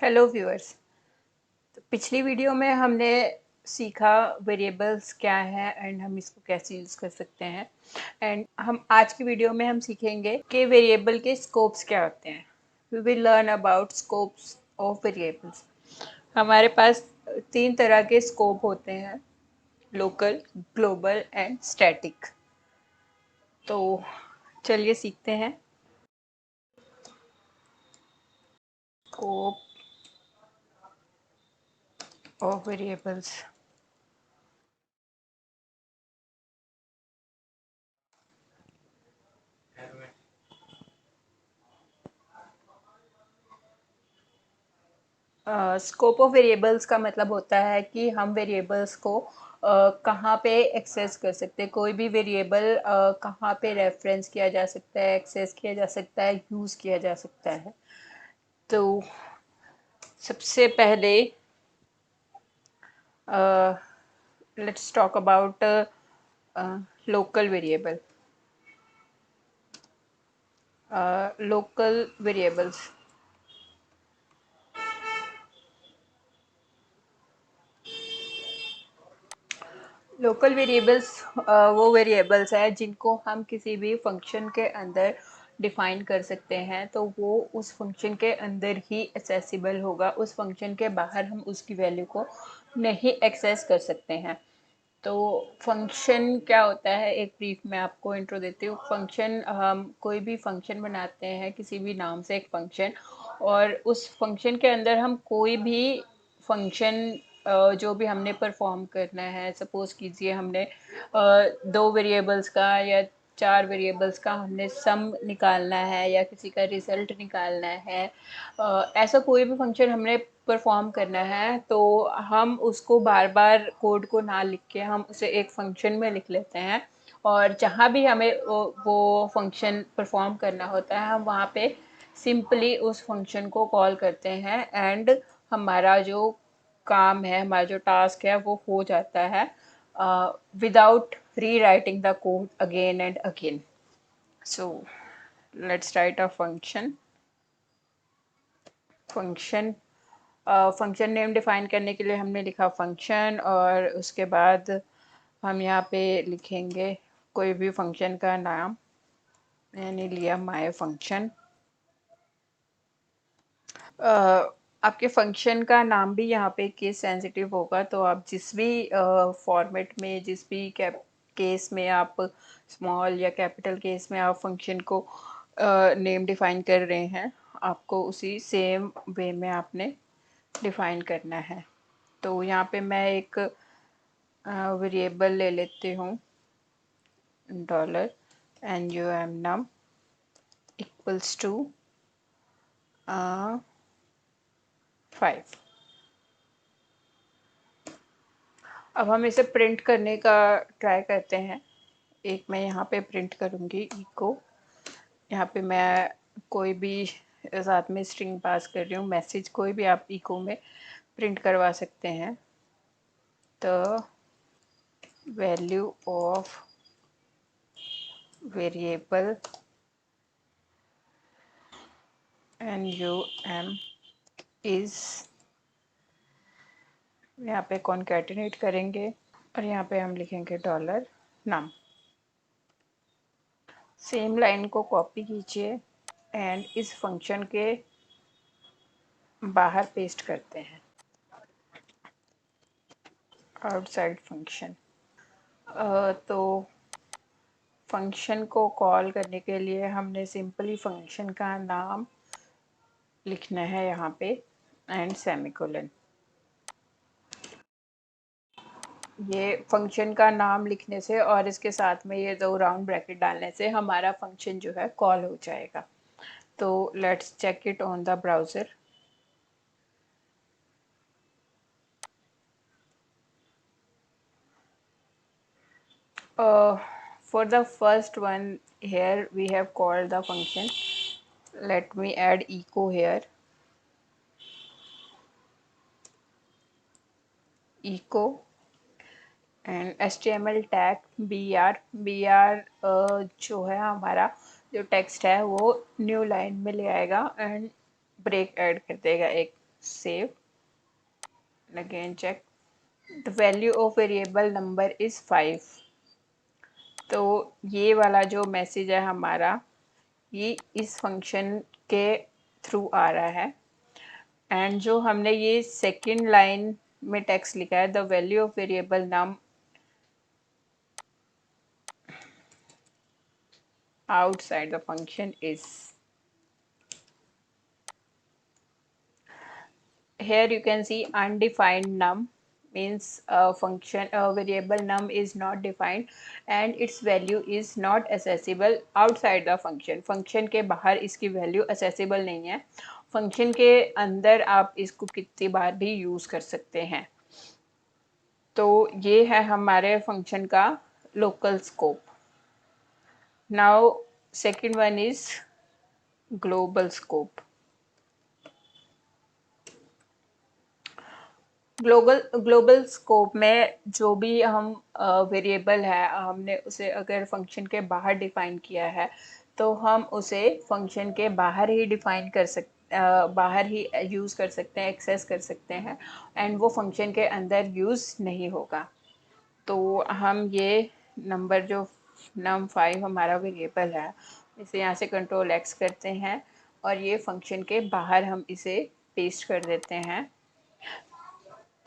Hello viewers. तो पिछली video में हमने सीखा वेरिएबल्स क्या है एंड हम इसको कैसे यूज़ कर सकते हैं। एंड हम आज की वीडियो में हम सीखेंगे कि वेरिएबल के स्कोप्स क्या होते हैं। We will learn about scopes of variables. हमारे पास तीन तरह के स्कोप होते हैं, लोकल, ग्लोबल एंड स्टैटिक। तो चलिए सीखते हैं। Scope of variables. Scope of variables का मतलब होता है कि हम वेरिएबल्स को कहाँ पे एक्सेस कर सकते हैं। कोई भी वेरिएबल कहाँ पे रेफरेंस किया जा सकता है, एक्सेस किया जा सकता है, यूज़ किया जा सकता है। तो सबसे पहले let's talk about local variable. Local variables local variables वो वेरिएबल्स है जिनको हम किसी भी फंक्शन के अंदर डिफाइन कर सकते हैं। तो वो उस फंक्शन के अंदर ही एक्सेसिबल होगा, उस फंक्शन के बाहर हम उसकी वैल्यू को नहीं एक्सेस कर सकते हैं। तो फंक्शन क्या होता है, एक ब्रीफ में आपको इंट्रो देती हूँ। फंक्शन, हम कोई भी फंक्शन बनाते हैं किसी भी नाम से एक फंक्शन, और उस फंक्शन के अंदर हम कोई भी फंक्शन जो भी हमने परफॉर्म करना है, सपोज कीजिए हमने दो वेरिएबल्स का या चार वेरिएबल्स का हमने सम निकालना है या किसी का रिजल्ट निकालना है, ऐसा कोई भी फंक्शन हमने परफॉर्म करना है, तो हम उसको बार बार कोड को ना लिख के हम उसे एक फंक्शन में लिख लेते हैं। और जहाँ भी हमें वो फंक्शन परफॉर्म करना होता है, हम वहाँ पे सिंपली उस फंक्शन को कॉल करते हैं एंड हमारा जो काम है, हमारा जो टास्क है, वो हो जाता है विदाउट री writing the code again and again. So let's write a function. Function function name define करने के लिए हमने लिखा फंक्शन, और उसके बाद हम यहाँ पे लिखेंगे कोई भी फंक्शन का नाम। मैंने लिया माय फंक्शन। आपके फंक्शन का नाम भी यहाँ पे केस सेंसिटिव होगा, तो आप जिस भी फॉर्मेट में, जिस भी केस में आप स्मॉल या कैपिटल केस में आप फंक्शन को नेम डिफाइन कर रहे हैं, आपको उसी सेम वे में आपने डिफाइन करना है। तो यहाँ पे मैं एक वेरिएबल ले लेती हूँ, डॉलर num इक्वल्स टू 5। अब हम इसे प्रिंट करने का ट्राई करते हैं। एक मैं यहाँ पे प्रिंट करूँगी इको। यहाँ पे मैं कोई भी साथ में स्ट्रिंग पास कर रही हूँ, मैसेज कोई भी आप इको में प्रिंट करवा सकते हैं। The value of variable num is, यहाँ पे कॉन्कैटिनेट करेंगे और यहाँ पे हम लिखेंगे डॉलर नम। सेम लाइन को कॉपी कीजिए एंड इस फंक्शन के बाहर पेस्ट करते हैं, आउटसाइड फंक्शन। तो फंक्शन को कॉल करने के लिए हमने सिंपली फंक्शन का नाम लिखना है यहाँ पे एंड सेमीकोलन। ये फंक्शन का नाम लिखने से और इसके साथ में ये दो राउंड ब्रैकेट डालने से हमारा फंक्शन जो है कॉल हो जाएगा। तो let's check it on the browser. For the first one, here we have called the function. Let me add echo here. Echo and HTML tag br जो है हमारा जो टेक्स्ट है वो न्यू लाइन में ले आएगा एंड ब्रेक ऐड कर देगा एक save, and again check. The value of variable number is 5. तो ये वाला जो मैसेज है हमारा, ये इस फंक्शन के थ्रू आ रहा है। एंड जो हमने ये सेकेंड लाइन में टेक्स्ट लिखा है, the value of variable num outside the function is, here you can see undefined num means a variable num is not defined and its value is not accessible outside the function के बाहर इसकी value accessible नहीं है। Function के अंदर आप इसको कितनी बार भी यूज़ कर सकते हैं। तो ये है हमारे फंक्शन का local scope. Now second one is global scope. Global scope में जो भी हम वेरिएबल है, हमने उसे अगर फंक्शन के बाहर डिफाइन किया है तो हम उसे फंक्शन के बाहर ही डिफाइन कर बाहर ही यूज़ कर सकते हैं, एक्सेस कर सकते हैं, एंड वो फंक्शन के अंदर यूज़ नहीं होगा। तो हम ये नंबर जो num5 हमारा वेरिएबल है, इसे यहाँ से कंट्रोल एक्स करते हैं और ये फंक्शन के बाहर हम इसे पेस्ट कर देते हैं।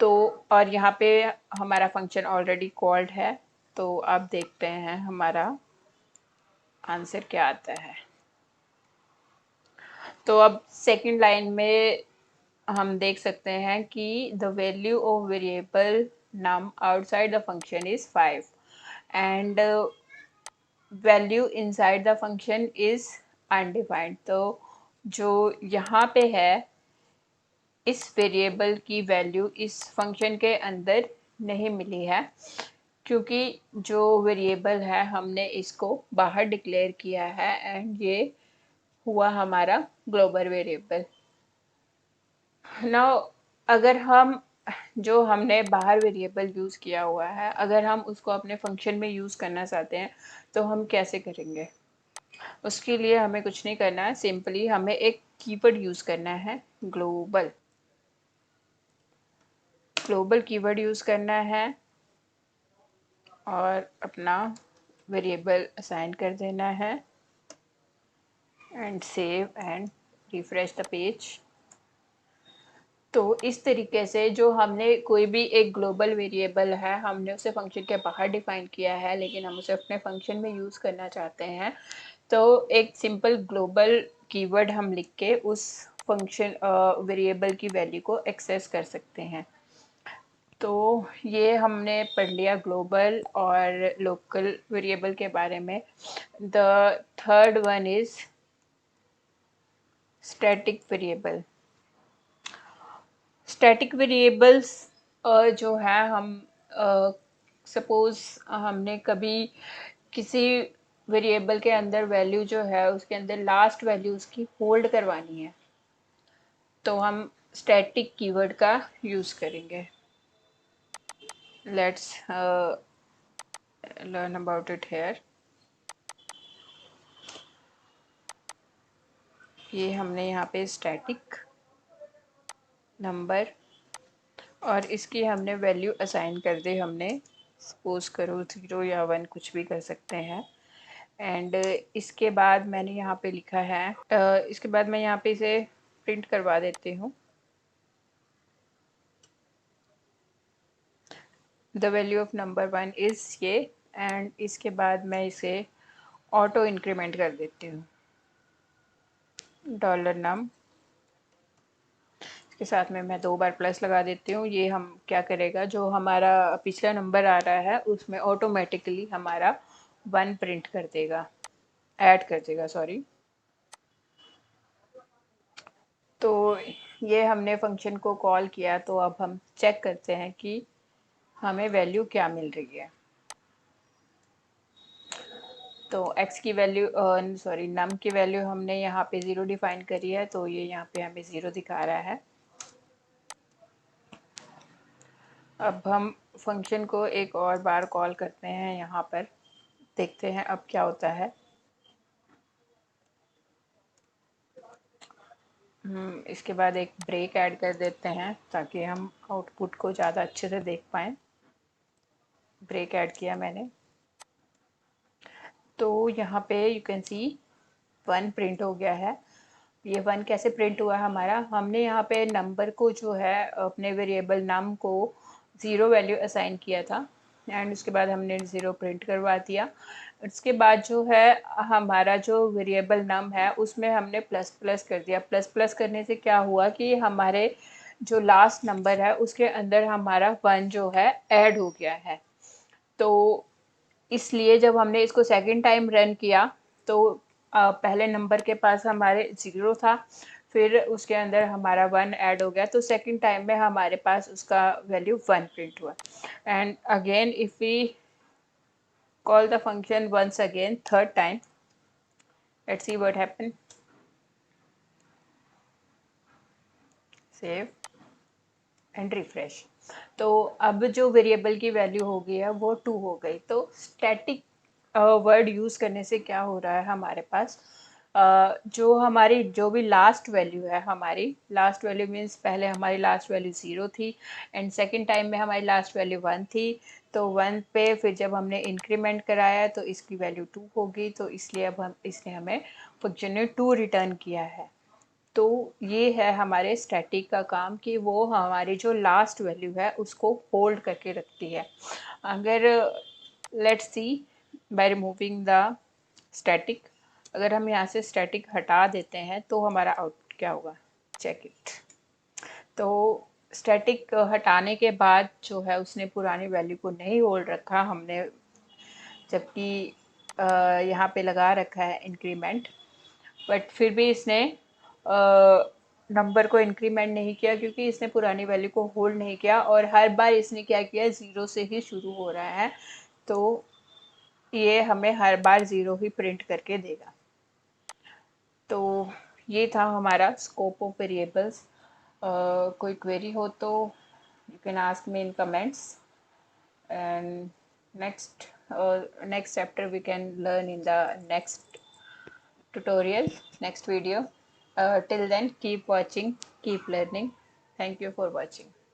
तो और यहाँ पे हमारा फंक्शन ऑलरेडी कॉल्ड है, तो अब देखते हैं हमारा आंसर क्या आता है। तो अब सेकंड लाइन में हम देख सकते हैं कि the value of variable num outside the function is 5 and value inside the function is undefined. तो जो यहाँ पे है, इस वेरिएबल की वैल्यू इस फंक्शन के अंदर नहीं मिली है, क्योंकि जो वेरिएबल है हमने इसको बाहर डिक्लेयर किया है एंड ये हुआ हमारा ग्लोबल वेरिएबल। नाउ अगर हम जो हमने बाहर वेरिएबल यूज़ किया हुआ है, अगर हम उसको अपने फंक्शन में यूज़ करना चाहते हैं तो हम कैसे करेंगे? उसके लिए हमें कुछ नहीं करना है, सिंपली हमें एक कीवर्ड यूज़ करना है, ग्लोबल। ग्लोबल कीवर्ड यूज़ करना है और अपना वेरिएबल असाइन कर देना है and save and refresh the page. तो इस तरीके से जो हमने कोई भी एक ग्लोबल वेरिएबल है, हमने उसे फंक्शन के बाहर डिफाइन किया है लेकिन हम उसे अपने फंक्शन में यूज़ करना चाहते हैं, तो एक सिंपल ग्लोबल कीवर्ड हम लिख के उस फंक्शन वेरिएबल की वैल्यू को एक्सेस कर सकते हैं। तो ये हमने पढ़ लिया ग्लोबल और लोकल वेरिएबल के बारे में। The third one is static variable. Static variables जो है, हम सपोज़ हमने कभी किसी वेरिएबल के अंदर वैल्यू जो है उसके अंदर लास्ट वैल्यू उसकी होल्ड करवानी है, तो हम स्टैटिक कीवर्ड का यूज़ करेंगे। Let's learn about it here। ये हमने यहाँ पे स्टैटिक नंबर और इसकी हमने वैल्यू असाइन कर दी। हमने सपोज करो 0 या 1 कुछ भी कर सकते हैं। एंड इसके बाद मैंने यहाँ पे लिखा है, इसके बाद मैं यहाँ पे इसे प्रिंट करवा देती हूँ। The value of number 1 is ये, एंड इसके बाद मैं इसे ऑटो इंक्रीमेंट कर देती हूँ, $num। के साथ में मैं 2 बार प्लस लगा देती हूँ। ये हम क्या करेगा, जो हमारा पिछला नंबर आ रहा है उसमें ऑटोमेटिकली हमारा 1 प्रिंट कर देगा, ऐड कर देगा, सॉरी। तो ये हमने फंक्शन को कॉल किया, तो अब हम चेक करते हैं कि हमें वैल्यू क्या मिल रही है। तो x की वैल्यू सॉरी नम की वैल्यू हमने यहाँ पे 0 डिफाइन करी है, तो ये यहाँ पे हमें 0 दिखा रहा है। अब हम फंक्शन को एक और बार कॉल करते हैं यहाँ पर, देखते हैं अब क्या होता है। इसके बाद एक ब्रेक ऐड कर देते हैं ताकि हम आउटपुट को ज़्यादा अच्छे से देख पाएँ। ब्रेक ऐड किया मैंने, तो यहाँ पे यू कैन सी 1 प्रिंट हो गया है। ये 1 कैसे प्रिंट हुआ हमारा, हमने यहाँ पे नंबर को जो है अपने वेरिएबल नम को 0 वैल्यू असाइन किया था एंड उसके बाद हमने 0 प्रिंट करवा दिया। उसके बाद जो है हमारा जो वेरिएबल नम है उसमें हमने प्लस प्लस कर दिया। प्लस प्लस करने से क्या हुआ कि हमारे जो लास्ट नंबर है उसके अंदर हमारा 1 जो है ऐड हो गया है। तो इसलिए जब हमने इसको सेकंड टाइम रन किया तो पहले नंबर के पास हमारे 0 था, फिर उसके अंदर हमारा 1 ऐड हो गया, तो सेकंड टाइम में हमारे पास उसका वैल्यू 1 प्रिंट हुआ। And again if we call the function once again third time, let's see what happen. Save and refresh. तो अब जो वेरिएबल की वैल्यू हो गई है वो 2 हो गई। तो स्टैटिक वर्ड यूज़ करने से क्या हो रहा है हमारे पास, जो हमारी जो भी लास्ट वैल्यू है, हमारी लास्ट वैल्यू मीन्स पहले हमारी लास्ट वैल्यू 0 थी एंड सेकंड टाइम में हमारी लास्ट वैल्यू 1 थी। तो 1 पे फिर जब हमने इंक्रीमेंट कराया तो इसकी वैल्यू 2 होगी, तो इसलिए अब हम इसने हमें फंक्शन ने 2 रिटर्न किया है। तो ये है हमारे स्टैटिक का काम कि वो हमारी जो लास्ट वैल्यू है उसको होल्ड करके रखती है। अगर let's see by removing the static, अगर हम यहाँ से स्टैटिक हटा देते हैं तो हमारा आउटपुट क्या होगा, चेक इट। तो स्टैटिक हटाने के बाद जो है उसने पुरानी वैल्यू को नहीं होल्ड रखा हमने, जबकि यहाँ पे लगा रखा है इंक्रीमेंट, बट फिर भी इसने नंबर को इंक्रीमेंट नहीं किया क्योंकि इसने पुरानी वैल्यू को होल्ड नहीं किया और हर बार इसने क्या किया, 0 से ही शुरू हो रहा है, तो ये हमें हर बार 0 ही प्रिंट करके देगा। तो ये था हमारा स्कोप ऑफ वेरिएबल्स। कोई क्वेरी हो तो you can ask me in comments and next chapter we can learn in the next tutorial, next video. Till then, keep watching, keep learning. Thank you for watching.